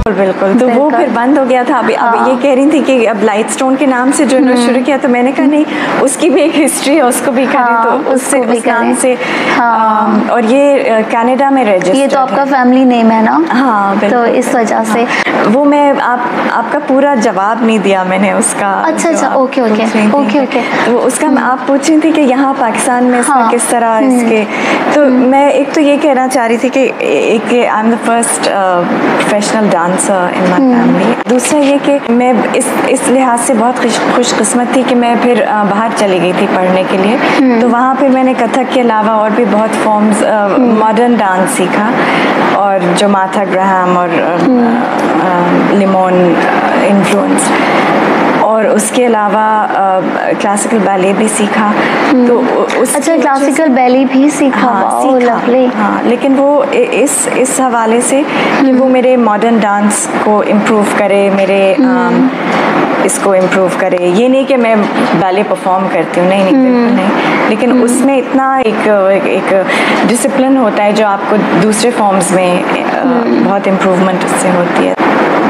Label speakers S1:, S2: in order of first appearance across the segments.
S1: बिल्कुल। तो वो फिर बंद हो गया था। अब ये कह रही थी कि अब लाइट स्टोन के नाम से जो इन्होंने शुरू किया, तो मैंने कहा नहीं, उसकी भी एक हिस्ट्री है, उसको भी करें। तो उससे उस नाम से। और ये कनाडा में रजिस्टर्ड।
S2: ये तो आपका फैमिली नेम है ना?
S1: हाँ,
S2: तो इस वजह से
S1: वो मैं आपका पूरा जवाब नहीं दिया मैंने उसका।
S2: अच्छा, ओके।
S1: तो उसका आप पूछ रही थी कि यहाँ पाकिस्तान में इसका किस तरह इसके। तो मैं एक तो ये कहना चाह रही थी कि एक I am the first professional dancer in my family. दूसरा ये कि मैं इस लिहाज से बहुत खुशकिस्मत थी कि मैं फिर बाहर चली गई थी पढ़ने के लिए। तो वहाँ फिर मैंने कथक के अलावा और भी बहुत फॉर्म्स मॉडर्न डांस सीखा, और जो मार्था ग्राहम और लिमोन इन्फ्लुएंस, और उसके अलावा क्लासिकल बैले भी सीखा। तो
S2: अच्छा, क्लासिकल बैले भी सीखा?
S1: हाँ, लेकिन वो इस हवाले से कि वो मेरे मॉडर्न डांस को इम्प्रूव करे, मेरे इसको इम्प्रूव करे। ये नहीं कि मैं बैले परफॉर्म करती हूँ, नहीं, बिल्कुल नहीं। लेकिन उसमें इतना एक डिसिप्लिन होता है जो आपको दूसरे फॉर्म्स में बहुत इम्प्रूवमेंट उससे होती है।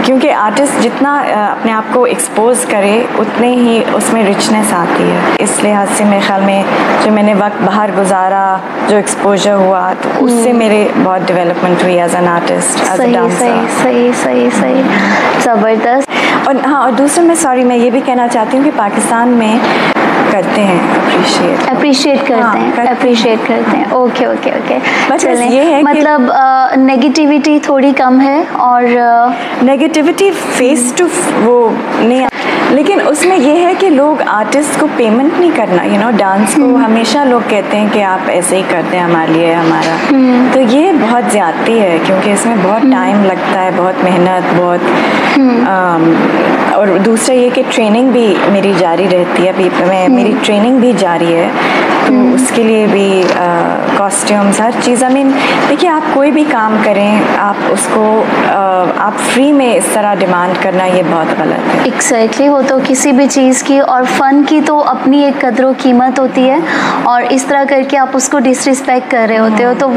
S1: क्योंकि आर्टिस्ट जितना अपने आप को एक्सपोज करे उतने ही उसमें रिचनेस आती है। इस लिहाज से मेरे ख्याल में जो मैंने वक्त बाहर गुजारा, जो एक्सपोजर हुआ, तो उससे मेरे बहुत डेवलपमेंट हुई as an artist, as a dancer.
S2: सही, ज़बरदस्त।
S1: और हाँ, और दूसरा मैं ये भी कहना चाहती हूँ कि पाकिस्तान में करते हैं अप्रिशिएट करते हैं। ओके।
S2: चलें, ये है मतलब नेगेटिविटी थोड़ी कम है, और
S1: नेगेटिविटी फेस टू वो नहीं, लेकिन उसमें ये है कि लोग आर्टिस्ट को पेमेंट नहीं करना, डांस को हमेशा लोग कहते हैं कि आप ऐसे ही करते हैं हमारे लिए, हमारा। तो ये बहुत ज़्यादती है, क्योंकि इसमें बहुत टाइम लगता है, बहुत मेहनत, और दूसरा ये कि ट्रेनिंग भी मेरी जारी रहती है। अभी मेरी ट्रेनिंग भी जारी है, तो उसके लिए भी कॉस्ट्यूम्स, हर चीज़। देखिए, आप कोई भी काम करें, आप उसको आप फ्री में इस तरह डिमांड करना, ये बहुत गलत है।
S2: एग्जैक्टली, वो तो किसी भी चीज़ की और फ़न की तो अपनी एक कदर कीमत होती है, और इस तरह करके आप उसको डिसरिस्पेक्ट कर रहे होते हो, तो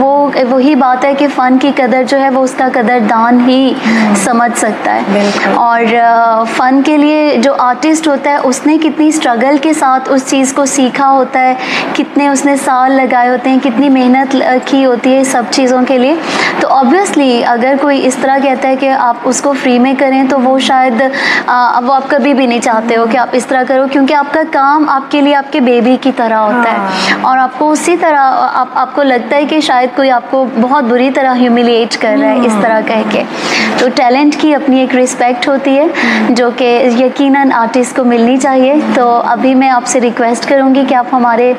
S2: वही बात है कि फ़न की कदर जो है वो उसका कदरदान ही समझ सकता है। और फ़न के लिए जो आर्टिस्ट होता है उसने कितनी स्ट्रगल के साथ उस चीज़ को सीखा होता है, कितने उसने साल लगाए होते हैं, कितनी मेहनत की होती है सब चीज़ों के लिए। तो ऑब्वियसली अगर कोई इस तरह कहता है कि आप उसको फ्री में करें, तो वो शायद वो आप कभी भी नहीं चाहते हो कि आप इस तरह करो, क्योंकि आपका काम आपके लिए आपके बेबी की तरह होता है, और आपको उसी तरह आपको लगता है कि शायद कोई आपको बहुत बुरी तरह ह्यूमिलिएट कर रहा है इस तरह कह के। तो टैलेंट की अपनी एक रिस्पेक्ट होती है जो कि यकीनन आर्टिस्ट को मिलनी चाहिए। तो अभी मैं आपसे रिक्वेस्ट करूँगी कि आप हमारे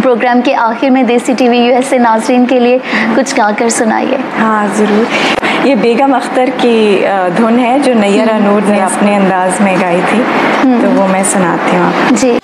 S2: प्रोग्राम के आखिर में देसी टीवी यूएसए नाज़रीन के लिए कुछ गाकर सुनाइए।
S1: हाँ, ज़रूर। ये बेगम अख्तर की धुन है जो नैयरा नूर ने अपने अंदाज में गाई थी, तो वो मैं सुनाती हूँ आपको।
S2: जी।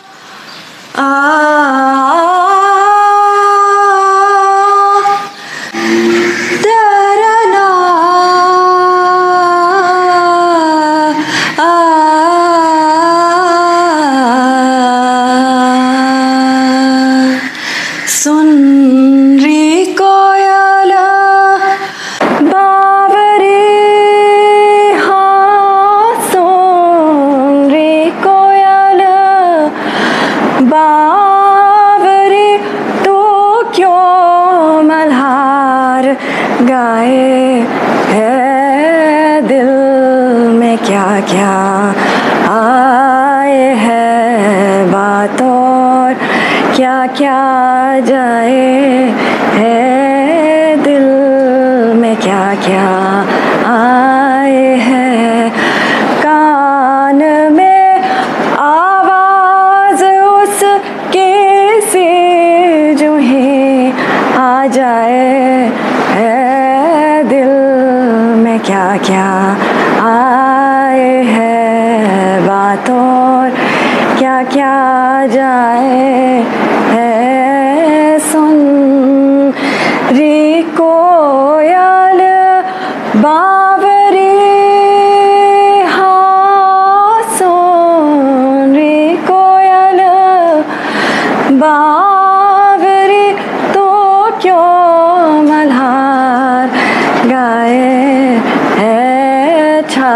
S1: छा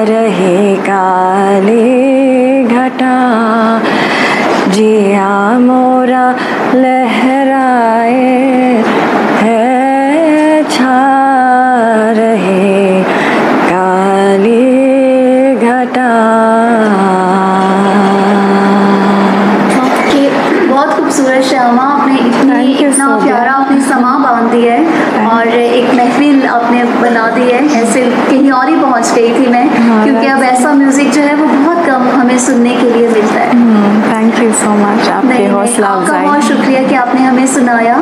S1: रहे काली घटा, जिया मोरा लहराए है छा रहे काली घटा।
S2: बहुत खूबसूरत श्यामा, आपने इतना प्यारा आपने समा बांध दिया है और एक महफिल आपने बना दी है। ऐसे कहीं और ही पहुंच गई थी मैं, क्योंकि अब ऐसा म्यूजिक जो है वो बहुत कम हमें सुनने के लिए मिलता है।
S1: थैंक यू सो मच, आपके हौसला
S2: आपका
S1: अफजाई।
S2: बहुत शुक्रिया कि आपने हमें सुनाया।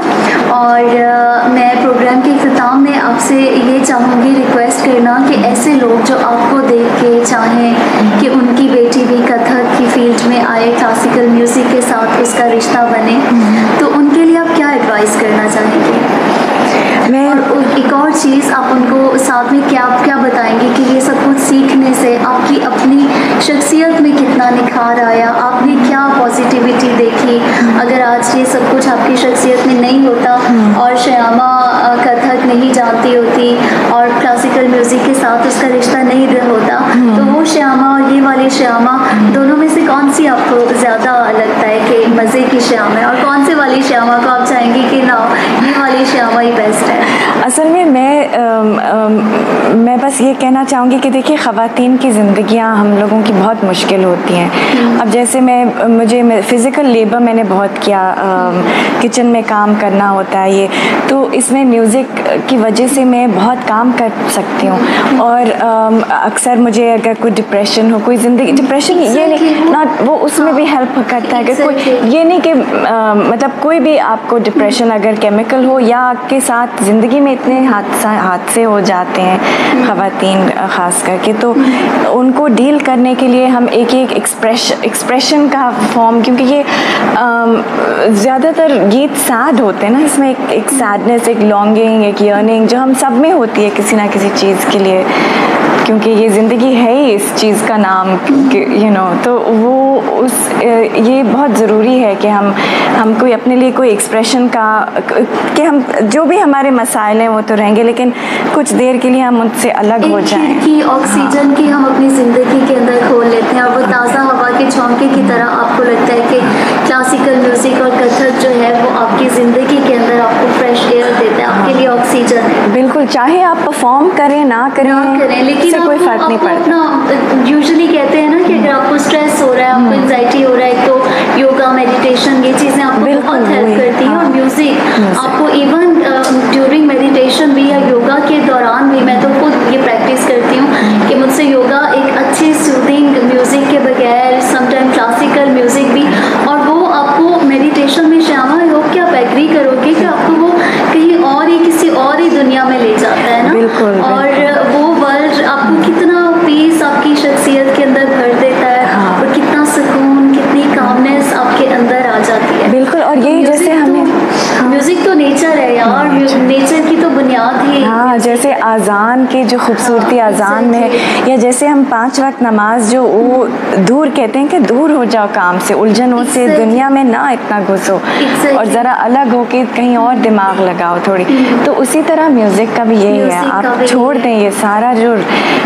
S2: और मैं प्रोग्राम के इख्तिताम में आपसे ये चाहूँगी रिक्वेस्ट करना कि ऐसे लोग जो आपको देख के चाहें कि उनकी बेटी भी कथक की फील्ड में आए, क्लासिकल म्यूज़िक के साथ उसका रिश्ता बने, तो उनके लिए आप क्या एडवाइस करना चाहेंगे? और एक और चीज़ आप उनको साथ में क्या बताएंगे कि ये सब कुछ सीखने से आपकी अपनी शख्सियत में कितना निखार आया, आपने क्या पॉजिटिविटी देखी? अगर आज ये सब कुछ आपकी शख्सियत में नहीं होता और श्यामा कथक नहीं जानती होती और क्लासिकल म्यूज़िक के साथ उसका रिश्ता नहीं होता, तो वो श्यामा और ये वाली श्यामा दोनों में से कौन सी आपको ज़्यादा लगता है कि मज़े की श्यामा है, और कौन से वाली श्यामा को आप चाहेंगी कि ना ये वाली श्यामा ही बेस्ट है?
S1: असल में मैं बस ये कहना चाहूँगी कि देखिए, ख़वातीन की ज़िंदगियाँ हम लोगों की बहुत मुश्किल होती हैं। अब जैसे मुझे फ़िज़िकल लेबर मैंने बहुत किया, किचन में काम करना होता है ये, तो इसमें म्यूज़िक की वजह से मैं बहुत काम कर सकती हूँ। और अक्सर मुझे अगर कोई डिप्रेशन हो, कोई ज़िंदगी डिप्रेशन ये नहीं नॉट वो उसमें भी हेल्प करता है कि कोई ये नहीं कि मतलब कोई भी आपको डिप्रेशन अगर केमिकल हो या आपके साथ ज़िंदगी में इतने हादसे हो जाते हैं ख़वातीन ख़ास करके, तो उनको डील करने के लिए हम एक एक्सप्रेशन का फॉर्म, क्योंकि ये ज़्यादातर गीत सैड होते हैं ना, इसमें एक सैडनेस, एक लॉन्गिंग, एक यर्निंग जो हम सब में होती है किसी ना किसी चीज़ के लिए, क्योंकि ये ज़िंदगी है ही इस चीज़ का नाम, तो वो ये बहुत ज़रूरी है कि हम कोई अपने लिए कोई एक्सप्रेशन का कि हम जो भी हमारे मसाइल हैं वो तो रहेंगे, लेकिन कुछ देर के लिए हम उनसे अलग हो जाएं।
S2: कि ऑक्सीजन की हम अपनी ज़िंदगी के अंदर खोल लेते हैं और वो ताज़ा हवा के झोंके की तरह आपको लगता है कि क्लासिकल म्यूज़िक और कथक जो है वो आपकी ज़िंदगी के अंदर आपको फ्रेश एयर देता है, आपके लिए ऑक्सीजन है।
S1: बिल्कुल, चाहे आप परफॉर्म करें ना करें
S2: लेकिन
S1: कोई फ़र्क नहीं पड़ता।
S2: यूजुअली कहते हैं ना कि अगर आपको स्ट्रेस हो रहा है, आपको एंजाइटी हो रहा है, तो योगा, मेडिटेशन, ये चीज़ें आपको बहुत हेल्प करती हैं। और म्यूज़िक आपको इवन ड्यूरिंग मेडिटेशन भी या योगा के दौरान भी, मैं तो खुद ये प्रैक्टिस करती हूँ कि मुझसे योगा एक अच्छी सूदिंग म्यूज़िक के बगैर, समटाइम क्लासिकल म्यूज़िक भी, और वो आपको मेडिटेशन में श्यामा योग क्या आप एग्री करोगे कि आपको वो कहीं और ही किसी और ही दुनिया में ले जाता है ना?
S1: बिल्कुल,
S2: और वो वर्ल्ड आपको कितना पीस आपकी शख्सियत के अंदर भर देता है। और कितना सुकून, कितनी कामनेस आपके अंदर आ जाती है।
S1: बिल्कुल, और यही जैसे हमें
S2: म्यूज़िक तो नेचर है यार, नेचर की तो बुनियाद ही।
S1: हाँ, जैसे आज़ान की जो खूबसूरती आज़ान में है, या जैसे हम 5 वक्त नमाज जो वो दूर कहते हैं कि दूर हो जाओ काम से, उलझनों से, दुनिया में ना इतना घुसो और ज़रा अलग हो के कहीं और दिमाग लगाओ थोड़ी, तो उसी तरह म्यूज़िक का भी यही है। आप छोड़ दें ये सारा जो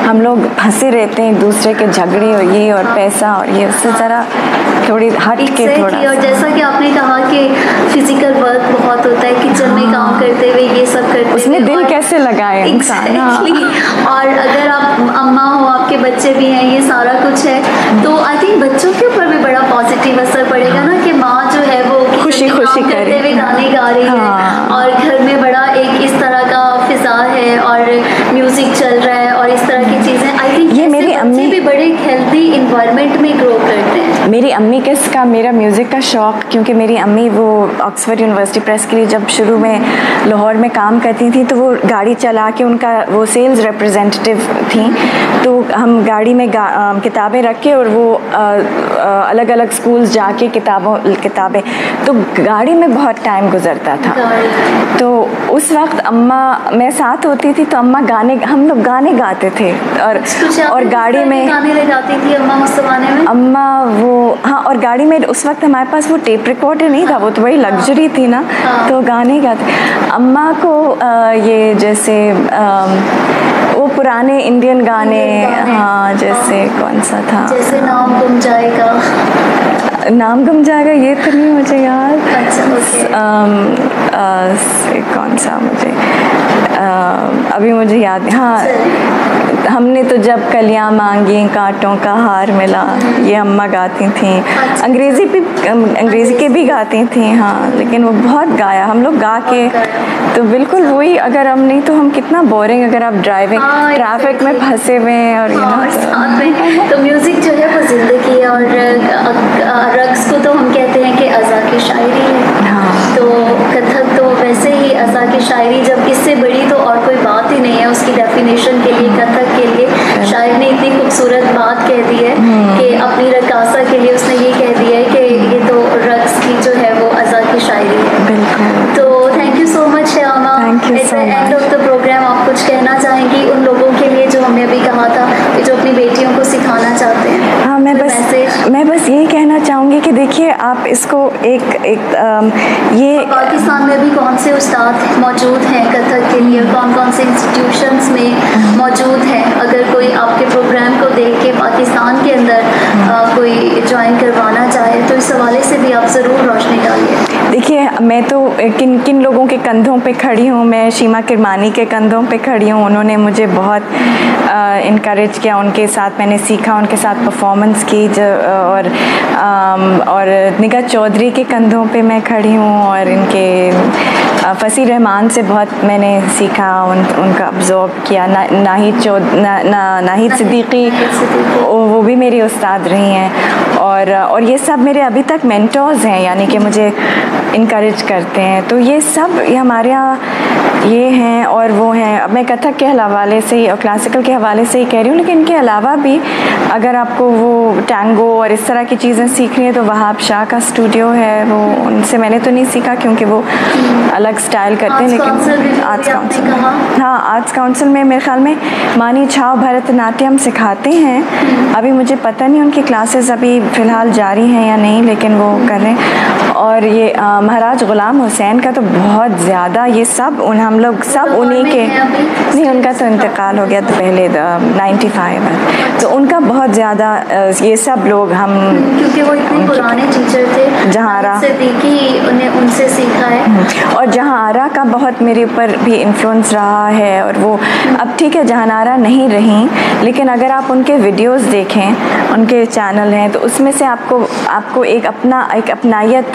S1: हम लोग फंसे रहते हैं एक दूसरे के झगड़े और ये और पैसा और ये, उससे ज़रा थोड़ी हट के थोड़ा।
S2: और जैसा कि आपने कहा कि फिजिकल वर्क बहुत होता है, किचन में काम करते हुए ये सब करते हुए,
S1: उसमें दिल कैसे लगाए इंसान।
S2: और अगर आप अम्मा हो, आपके बच्चे भी हैं, ये सारा कुछ है, तो आई थिंक बच्चों के ऊपर भी बड़ा पॉजिटिव असर पड़ेगा ना, कि माँ जो है वो
S1: खुशी
S2: करते हुए गाने गा रही है और घर में बड़ा एक इस तरह का फिजा है और म्यूजिक चल रहा है और इस तरह की चीज़ें। आई थिंक ये मेरी अम्मी भी बड़े हेल्दी इन्वायरमेंट में ग्रो करते हैं।
S1: मेरी अम्मी का मेरा म्यूज़िक का शौक़, क्योंकि मेरी अम्मी वो ऑक्सफोर्ड यूनिवर्सिटी प्रेस के लिए जब शुरू में लाहौर में काम करती थी, तो वो गाड़ी चला के, उनका वो सेल्स रिप्रेजेंटेटिव थी, तो हम गाड़ी में किताबें रख के और वो अलग अलग स्कूल्स जाके किताबें, तो गाड़ी में बहुत टाइम गुजरता था। तो उस वक्त अम्मा मैं साथ होती थी, तो अम्मा हम लोग गाने गाते थे और गाड़ी में
S2: गाने लगाती थी अम्मा उस ज़माने में।
S1: अम्मा वो हाँ, और गाड़ी में उस वक्त हमारे पास वो टेप रिकॉर्डर नहीं था, वो तो बड़ी लग्जरी थी ना, तो गाने गाते। अम्मा को ये जैसे वो पुराने इंडियन गाने, हाँ, जैसे कौन सा था,
S2: जैसे नाम गुम जाएगा,
S1: नाम गुम जाएगा, ये तो नहीं मुझे याद।
S2: अच्छा, ओके।
S1: कौन सा मुझे अभी मुझे याद, हाँ, हमने तो जब कलियां मांगी कांटों का हार मिला, ये अम्मा गाती थी। अंग्रेज़ी के भी गाती थी, हाँ, लेकिन वो बहुत गाया हम लोग गा के, तो बिल्कुल वही। अगर हम नहीं तो हम कितना बोरिंग, अगर आप ड्राइविंग ट्रैफिक में फंसे हुए हैं और
S2: साथ में तो म्यूज़िक जो है वो ज़िंदगी, और रक्स को तो हम कहते हैं कि अज़ा की शायरी है।
S1: हाँ।
S2: तो कथक तो वैसे ही अज़ा की शायरी, जब इससे बड़ी तो और कोई बात ही नहीं है उसकी डेफिनेशन के लिए। कथक के लिए शायर ने इतनी खूबसूरत बात कह दी है कि अपनी रकासा के लिए उसने ये कह दिया है कि ये तो रक्स की जो है वो अज़ा की शायरी है।
S1: बिल्कुल।
S2: तो thank you so much Shyama. At the end of the programme आप कुछ कहना चाहेंगी उन लोगों के लिए जो हमने अभी कहा था कि जो अपनी बेटियों को सिखाना चाहते हैं?
S1: हाँ, मैं बस यही कहना चाहूँगी कि देखिए आप इसको ये
S2: पाकिस्तान में भी कौन से उस्ताद मौजूद हैं कथक के लिए, कौन कौन से इंस्टीट्यूशंस में मौजूद हैं? अगर कोई आपके प्रोग्राम को देख के पाकिस्तान के अंदर कोई ज्वाइन करवाना चाहे तो इस हवाले से भी आप ज़रूर रोशनी डालिए।
S1: देखिए, मैं तो किन लोगों के कंधों पे खड़ी हूँ, मैं शीमा किरमानी के कंधों पे खड़ी हूँ। उन्होंने मुझे बहुत इनकरेज किया, उनके साथ मैंने सीखा, उनके साथ परफॉर्मेंस की, और निगाह चौधरी के कंधों पे मैं खड़ी हूँ, और इनके फ़सीह रहमान से बहुत मैंने सीखा, उनका अब्ज़ॉर्ब किया। नाहिद सिद्दीकी, वो भी मेरी उस्ताद रही हैं, और ये सब मेरे अभी तक मेंटर्स हैं, यानी कि मुझे इनकरेज करते हैं। तो ये सब हमारे यहाँ ये हैं और वो हैं। अब मैं कथक के हवाले से ही और क्लासिकल के हवाले से ही कह रही हूँ, लेकिन इनके अलावा भी अगर आपको वो टैंगो और इस तरह की चीज़ें सीखनी है तो वहाब शाह का स्टूडियो है, वो उनसे मैंने तो नहीं सीखा क्योंकि वो अलग स्टाइल करते हैं। लेकिन आर्ट्स काउंसिल, हाँ, आर्ट्स काउंसिल में मेरे ख्याल में मानी छाव भरतनाट्यम सिखाते हैं। अभी मुझे पता नहीं उनकी क्लासेस अभी फ़िलहाल जारी हैं या नहीं, लेकिन वो कर रहे हैं। और ये महाराज ग़ुलाम हुसैन का तो बहुत ज़्यादा, ये सब हम लोग सब उन्हीं के, नहीं, उनका तो इंतकाल हो गया तो पहले 95 है, तो उनका बहुत ज़्यादा ये सब लोग हम,
S2: क्योंकि वो इतने पुराने टीचर थे,
S1: जहारा
S2: सिद्दीकी उन्हें उनसे सीखा है।
S1: और जहारा का बहुत मेरे ऊपर भी इन्फ्लुएंस रहा है। और वो अब ठीक है जहानारा नहीं रही, लेकिन अगर आप उनके वीडियोस देखें, उनके चैनल हैं, तो उसमें से आपको एक अपनायत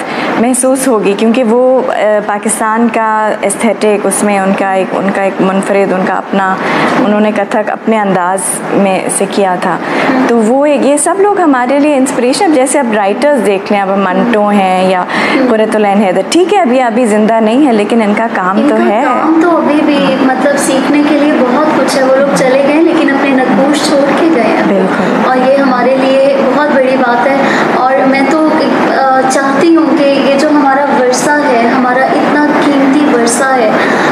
S1: महसूस होगी, क्योंकि वो पाकिस्तान का एस्थेटिक, उसमें उनका एक मुनफरिद, उनका अपना, उन्होंने कथक अपने अंदाज में से किया था। तो वो ये सब लोग हमारे लिए इंस्पिरेशन। जैसे अब राइटर्स देख लें, अब मंटो हैं या कुरतुलैन हैदर, ठीक है अभी ज़िंदा नहीं है, लेकिन इनका काम तो है,
S2: काम तो अभी भी मतलब सीखने के लिए बहुत कुछ है। वो लोग चले गए लेकिन अपने नक्श छोड़ के गए हैं।
S1: बिल्कुल।
S2: और ये हमारे लिए बहुत बड़ी बात है। और मैं तो चाहती हूँ कि ये जो हमारा वर्षा है, हमारा इतना कीमती वर्षा है,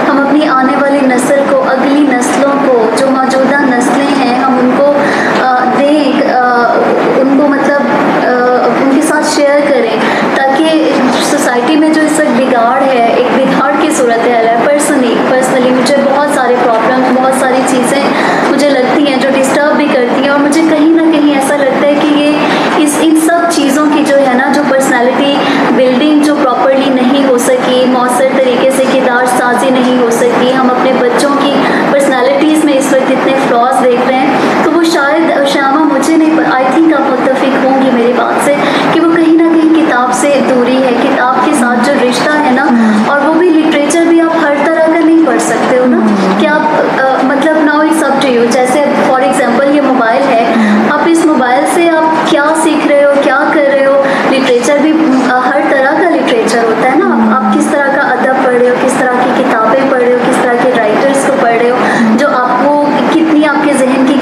S2: हम अपनी आने वाली नस्ल को, अगली नस्लों को, जो मौजूदा नस्लें हैं, हम उनको दें, उनको मतलब उनके साथ शेयर करें, ताकि सोसाइटी में जो इस वक्त बिगाड़ है, एक बिगाड़ की सूरत है। पर्सनली मुझे बहुत सारे प्रॉब्लम, बहुत सारी चीज़ें मुझे लगती हैं जो डिस्टर्ब भी करती हैं, और मुझे कहीं ना कहीं ऐसा लगता है कि ये इन सब चीज़ों की जो है ना, जो पर्सनालिटी बिल्डिंग जो प्रॉपरली नहीं हो सकी, मौसर तरीके से किरदार साजी नहीं हो सकी, हम अपने बच्चों की पर्सनालिटीज़ में इस वक्त इतने फ्लॉज देख रहे हैं, तो वो शायद श्यामा, मुझे नहीं, आई थिंक आप मुत्तफिक होंगी मेरी बात से कि वो कहीं ना कहीं किताब से दूरी है, किताब के साथ जो रिश्ता है ना, और वो भी लिटरेचर भी आप हर तरह का नहीं पढ़ सकते हो ना, कि आप मतलब now it's up to you. जैसे फॉर एग्जांपल ये मोबाइल है, आप इस मोबाइल से आप क्या सीख रहे हो, क्या कर रहे हो। लिटरेचर भी हर तरह का लिटरेचर होता है ना, आप किस तरह का अदब पढ़ रहे हो, किस तरह की किताबें पढ़ रहे हो, किस तरह के राइटर्स को पढ़ रहे हो, जो आपको कितनी आपके जहन की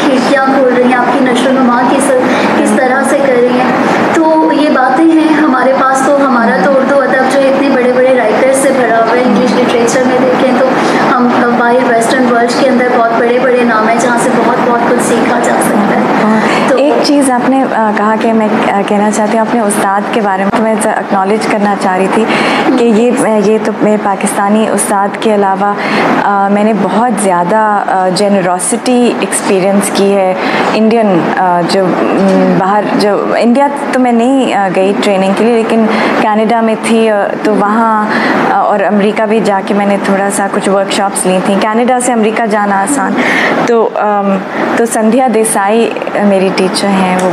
S1: चीज़ आपने कहा कि मैं कहना चाहती हूँ अपने उस्ताद के बारे में, तो मैं एक्नॉलेज करना चाह रही थी कि ये तो मेरे पाकिस्तानी उस्ताद के अलावा मैंने बहुत ज़्यादा जेनरोसिटी एक्सपीरियंस की है इंडियन जो बाहर जो इंडिया तो मैं नहीं गई ट्रेनिंग के लिए, लेकिन कनाडा में थी तो वहाँ और अमेरिका भी जाके मैंने थोड़ा सा कुछ वर्कशॉप्स ली थी। कनाडा से अमेरिका जाना आसान, तो संध्या देसाई मेरी टीचर हैं, वो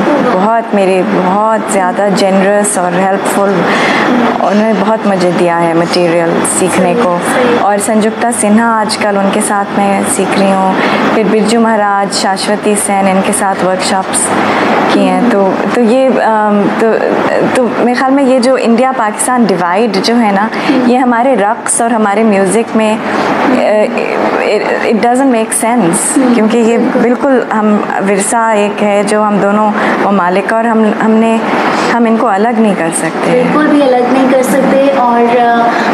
S1: बहुत ज़्यादा जेनरस और हेल्पफुल, उन्होंने बहुत मुझे दिया है मटेरियल सीखने को। और संजुक्ता सिन्हा आजकल उनके साथ मैं सीख रही हूँ, फिर बिरजू महाराज, शाश्वती सेन, इनके साथ वर्कशॉप्स की हैं। तो ये तो मेरे ख्याल में ये जो इंडिया पाकिस्तान डिवाइड जो है ना, ये हमारे रक़्स और हमारे म्यूज़िक में इट डज़न्ट मेक सेंस, क्योंकि ये बिल्कुल हम विरसा एक है जो हम दोनों ममालिक, और हम इनको अलग नहीं कर सकते,
S2: बिल्कुल भी अलग नहीं कर सकते। और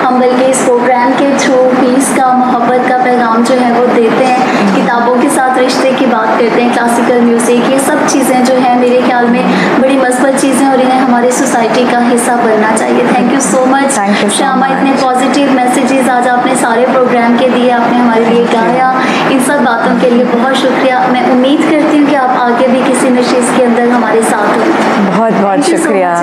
S2: हम बल्कि इस प्रोग्राम के थ्रू पीस का, मोहब्बत का पैगाम जो है वो देते हैं, किताबों के साथ रिश्ते की बात करते हैं, क्लासिकल म्यूज़िक, ये सब चीज़ें जो हैं मेरे ख्याल में बड़ी मस्बत चीज़ें और इन्हें हमारी सोसाइटी का हिस्सा बनना चाहिए। Thank you so much Shyama, इतने पॉजिटिव मैसेजेस आज आपने सारे प्रोग्राम के दिए, आपने हमारे लिए गाया, इन सब बातों के लिए बहुत शुक्रिया। मैं उम्मीद करती हूँ कि आप आगे भी किसी नशीस के अंदर हमारे साथ होंगे।
S1: बहुत शुक्रिया।